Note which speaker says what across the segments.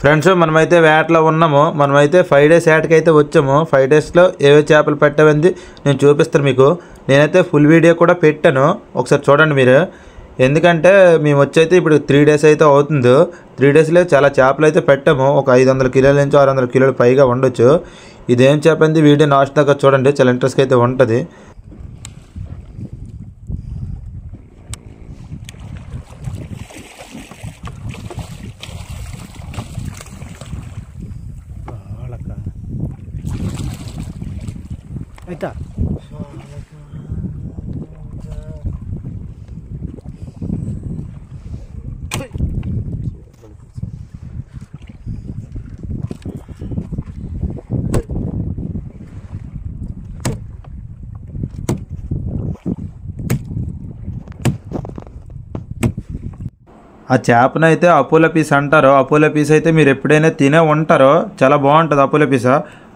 Speaker 1: Friends మనమైతే వేటలో ఉన్నాము. మనమైతే 5 డేస్ వేటకి అయితే వచ్చాము. 5 డేస్లో ఏవే చేపలు పెట్టామంది నేను చూపిస్తాను మీకు. నేనైతే ఫుల్ వీడియో కూడా పెట్టాను, ఒకసారి చూడండి మీరు. ఎందుకంటే మేము వచ్చైతే ఇప్పుడు 3 డేస్ అయితే అవుతుంది. 3 డేస్లో చాలా చేపలు అయితే పెట్టాము. ఒక 500 కిలోల నుంచి 600 కిలోలు పైగా ఉండొచ్చు. ఇదేం చేపంది వీడియో లాస్ట్ దాకా చూడండి, చాలా ఇంట్రెస్ట్గా అయితే ఉంటుంది.
Speaker 2: అయితే
Speaker 1: ఆ చేపనైతే అపోలో పీస్ అంటారు. అపోలో పీస్ అయితే మీరు ఎప్పుడైనా తినే ఉంటారో, చాలా బాగుంటుంది అపోలో పీస్.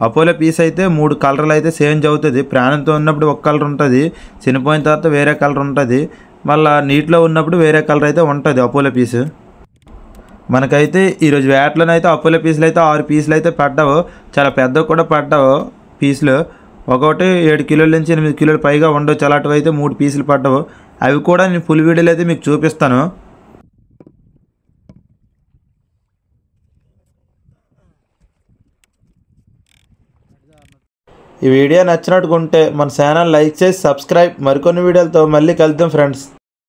Speaker 1: అపోలో పీస్ అయితే 3 కలర్లు అయితే చేంజ్ అవుతుంది. ప్రాణంతో ఉన్నప్పుడు ఒక కలర్ ఉంటుంది, చనిపోయిన తర్వాత వేరే కలర్ ఉంటుంది, మళ్ళీ నీటిలో ఉన్నప్పుడు వేరే కలర్ అయితే ఉంటుంది అపోలో పీస్. మనకైతే ఈరోజు వేటలోనైతే అపోలో పీసులు అయితే 6 పీసులు అయితే పడ్డావు. చాలా పెద్దవి కూడా పడ్డావు పీసులు. ఒకటి 7 కిలోల నుంచి 8 కిలోలు పైగా ఉండవు. అలాంటివి అయితే 3 పీసులు పడ్డావు. అవి కూడా నేను ఫుల్ వీడియోలో అయితే మీకు చూపిస్తాను. ఈ వీడియో నచ్చినట్టుకుంటే మన ఛానల్ లైక్ చేసి సబ్స్క్రైబ్. మరికొన్ని వీడియోలతో మళ్ళీ కలుద్దాం ఫ్రెండ్స్.